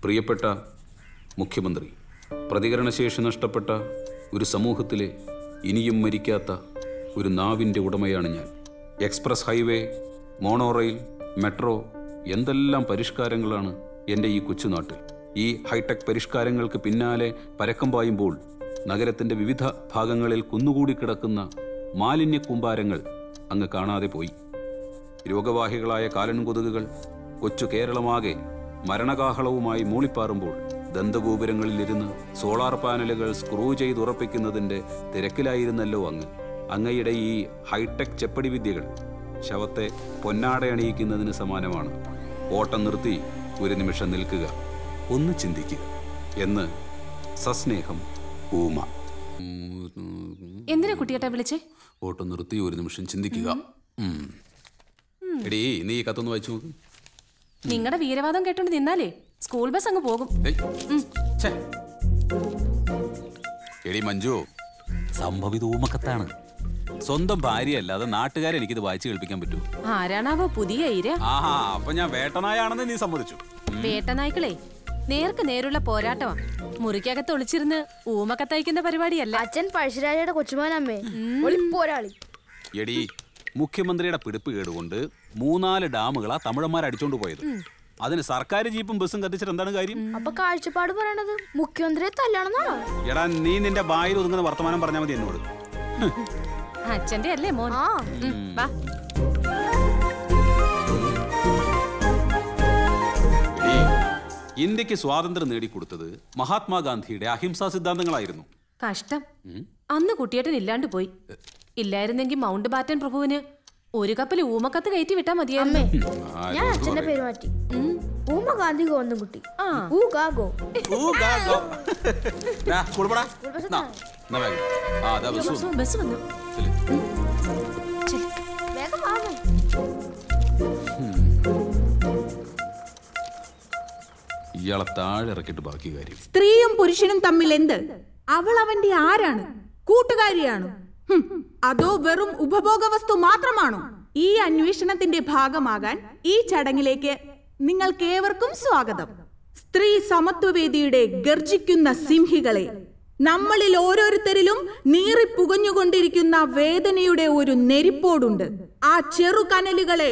പ്രിയപ്പെട്ട മുഖ്യമന്ത്രി, പ്രതികരണശേഷി നഷ്ടപ്പെട്ട ഒരു സമൂഹത്തിലെ ഇനിയും മരിക്കാത്ത ഒരു നാവിൻ്റെ ഉടമയാണ് ഞാൻ. Express highway, mono rail, metro, എന്തെല്ലാം പരിഷ്കാരങ്ങളാണ് എൻ്റെ ഈ കൊച്ചുനാട്ടിൽ. ഈ ഹൈടെക് പരിഷ്കാരങ്ങൾക്ക് പിന്നാലെ പരക്കം പായുമ്പോൾ നഗരത്തിൻ്റെ വിവിധ ഭാഗങ്ങളിൽ കുന്നുകൂടി കിടക്കുന്ന മാലിന്യ കൂമ്പാരങ്ങൾ അങ്ങ് കാണാതെ പോയി. രോഗവാഹികളായ കാലൻകൊതുകുകൾ കൊച്ചു കേരളമാകെ മരണകാഹളവുമായി മൂളിപ്പാറുമ്പോൾ ദന്തഗോപുരങ്ങളിലിരുന്ന് സോളാർ പാനലുകൾ സ്ക്രൂ ചെയ്തുറപ്പിക്കുന്നതിൻ്റെ തിരക്കിലായിരുന്നല്ലോ അങ്ങയുടെ ഈ ഹൈടെക് ചെപ്പടി വിദ്യകൾ ശവത്തെ പൊന്നാട അണിയിക്കുന്നതിന് സമാനമാണ്. ഓട്ടം നിർത്തി ഒരു നിമിഷം നിൽക്കുക, ഒന്ന് ചിന്തിക്കുക എന്ന് സസ്നേഹം ഊമ. എന്തിനാ കുട്ടിയേട്ടാ വിളിച്ചേ? ഓട്ടം നിർത്തി ഒരു നിമിഷം ചിന്തിക്കുക. എടീ, നീ കത്തൊന്ന് വായിച്ചു നോക്ക്. നിങ്ങളുടെ വീരവാദം കേട്ടോണ്ട് നിന്നാലേ സ്കൂൾ ബസ് അങ്ങ് പോകും. എടി മഞ്ജു, സംഭവിത ഊമക്കത്താണ്. സ്വന്തം ഭാര്യയല്ലാതെ നാട്ടുകാരെ എനിക്കിത് വായിച്ചു കേൾപ്പിക്കാൻ പറ്റൂ? ആരാണാവോ പുതിയ ഇര? ആഹാ, അപ്പൊ ഞാൻ വേട്ടനായാണെന്ന് നീ സമ്മതിച്ചു? വേട്ടനായ്ക്കളെ നേർക്ക് നേരുള്ള പോരാട്ടമാ. മുറിക്കകത്ത് ഒളിച്ചിരുന്ന് ഊമക്കത്തയക്കുന്ന പരിപാടിയല്ല. അച്ഛൻ പഴശ്ശിരാജയുടെ കൊച്ചുമാനമ്മേ, പോരാളി. എടി, മുഖ്യമന്ത്രിയുടെ പിടിപ്പ് കേടുകൊണ്ട് 3-4 ഡാമുകളാ തമിഴന്മാർ അടിച്ചോണ്ട് പോയത്. അതിന് സർക്കാർ ജീപ്പും ബസ്സും കത്തിച്ചിട്ട് എന്താണ് കാര്യം? അപ്പൊ കാഴ്ചപ്പാട് പറയണത് മുഖ്യമന്ത്രിയെ തല്ലാണെന്നാണോ? എടാ, നീ നിന്റെ വായിൽ ഒതുങ്ങുന്ന വർത്തമാനം പറഞ്ഞാൽ മതി എന്നോട്. അച്ഛന്റെ അല്ലേ മോൻ? വാ. ഇന്ത്യക്ക് സ്വാതന്ത്ര്യം നേടിക്കൊടുത്തത് മഹാത്മാഗാന്ധിയുടെ അഹിംസാ സിദ്ധാന്തങ്ങളായിരുന്നു. കഷ്ടം, അന്ന് കുട്ടിയേട്ടൻ ഇല്ലാണ്ട് പോയി. ഇല്ലായിരുന്നെങ്കിൽ മൗണ്ട് ബാറ്റൻ പ്രഭുവിന് ഒരു കപ്പൽ ഊമക്കത്ത് കയറ്റി വിട്ടാ മതിയായിരുന്നേ. ഞാൻ അച്ഛന്റെ പേര് മാറ്റി. ഊമഗാന്ധി ഗോവിന്ദൻകുട്ടി. ബസ് വന്നു. ഇയാളെ താഴെ ഇറക്കിട്ട് ബാക്കി കാര്യം. സ്ത്രീയും പുരുഷനും തമ്മിൽ എന്ത്? അവൾ അവന്റെ ആരാണ്? കൂട്ടുകാരിയാണോ? അതോ വെറും ഉപഭോഗ വസ്തു മാത്രമാണോ? ഈ അന്വേഷണത്തിന്റെ ഭാഗമാകാൻ ഈ ചടങ്ങിലേക്ക് നിങ്ങൾക്കേവർക്കും സ്വാഗതം. സ്ത്രീ സമത്വവേദിയുടെ ഗർജിക്കുന്ന സിംഹികളെ, നമ്മളിൽ ഓരോരുത്തരിലും നീറിപ്പുകഞ്ഞുകൊണ്ടിരിക്കുന്ന വേദനയുടെ ഒരു നെരിപ്പോടുണ്ട്. ആ ചെറുകനലുകളെ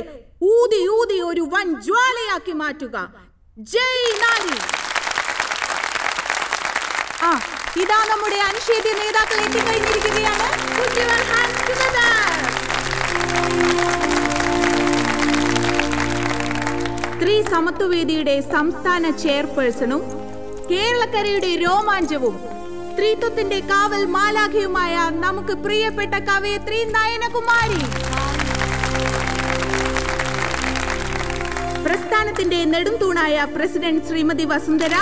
ഊതി ഊതി ഒരു വൻ ജ്വാലയാക്കി മാറ്റുക. ജയ് നാരി! ഇതാ നമ്മുടെ അനിഷേധ്യ നേതാക്കൾ എത്തിക്കഴിഞ്ഞിരിക്കുകയാണ്. സ്ത്രീ സമത്വവേദിയുടെ സംസ്ഥാന ചെയർപേഴ്സണും കേരളക്കരയുടെ രോമാഞ്ചവും സ്ത്രീത്വത്തിന്റെ കാവൽ മാലാഖയുമായ നമുക്ക് പ്രിയപ്പെട്ട കവയത്രി നയനകുമാരി, പ്രസ്ഥാനത്തിന്റെ നെടുംതൂണായ president Shrimati Vasundhara,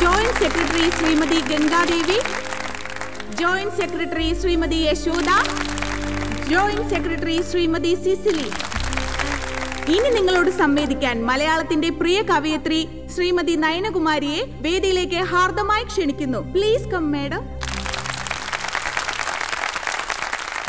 joint secretary Shrimati Gangadevi, joint secretary Shrimati Yashoda, joint secretary Shrimati Cecily. ഇനി നിങ്ങളോട് സംവേദിക്കാൻ മലയാളത്തിന്റെ പ്രിയ കവയത്രി ശ്രീമതി നയനകുമാരിയെ വേദിയിലേക്ക് ഹാർദമായി ക്ഷണിക്കുന്നു. Please come madam.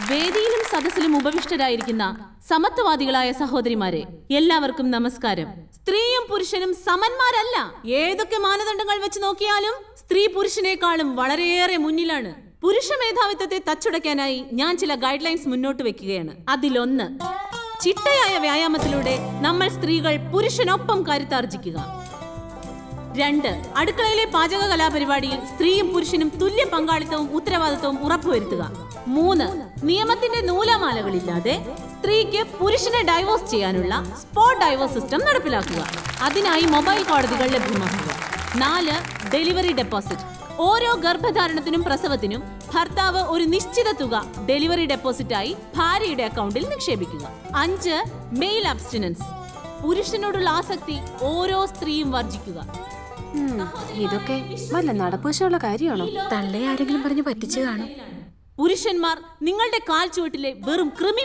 വേദിയിലും സദസ്സിലും ഉപവിഷ്ടരായിരിക്കുന്ന സമത്വവാദികളായ സഹോദരിമാരെ, എല്ലാവർക്കും നമസ്കാരം. സ്ത്രീയും പുരുഷനും സമന്മാരല്ല. ഏതൊക്കെ മാനദണ്ഡങ്ങൾ വെച്ച് നോക്കിയാലും സ്ത്രീ പുരുഷനേക്കാളും വളരെയേറെ മുന്നിലാണ്. പുരുഷ മേധാവിത്വത്തെ തച്ചുടയ്ക്കാനായി ഞാൻ ചില ഗൈഡ് ലൈൻസ് മുന്നോട്ട് വെക്കുകയാണ്. അതിലൊന്ന്, ചിട്ടയായ വ്യായാമത്തിലൂടെ നമ്മൾ സ്ത്രീകൾ പുരുഷനൊപ്പം കരുത്താർജിക്കുക. 2, അടുക്കളയിലെ പാചക കലാപരിപാടിയിൽ സ്ത്രീയും പുരുഷനും തുല്യ പങ്കാളിത്തവും ഉത്തരവാദിത്വവും ഉറപ്പുവരുത്തുക. 3, നിയമത്തിന്റെ നൂലാമാലകളില്ലാതെ സ്ത്രീക്ക് പുരുഷനെ ഡൈവോഴ്സ് ചെയ്യാനുള്ള സ്പോട്ട് ഡൈവോഴ്സ് സിസ്റ്റം നടപ്പിലാക്കുക. അതിനായി മൊബൈൽ കോടതികൾ ലഭ്യമാക്കുക. 4, ഡെലിവറി ഡെപ്പോസിറ്റ്. ഓരോ ഗർഭധാരണത്തിനും പ്രസവത്തിനും ഭർത്താവ് ഒരു നിശ്ചിത തുക ഡെലിവറി ഡെപ്പോസിറ്റായി ഭാര്യയുടെ അക്കൗണ്ടിൽ നിക്ഷേപിക്കുക. 5, മെയിൽ അബ്സ്റ്റിനൻസ്. പുരുഷനോടുള്ള ആസക്തി ഓരോ സ്ത്രീയും വർജിക്കുക. ഇതൊക്കെ വല്ല നടപ്പുവശമുള്ള കാര്യമാണോ? തള്ളെ ആരെങ്കിലും പറഞ്ഞ് പറ്റിച്ചു കാണും. പുരുഷന്മാർ നിങ്ങളുടെ കാൽ ചുവട്ടിലെ വെറും കൃമി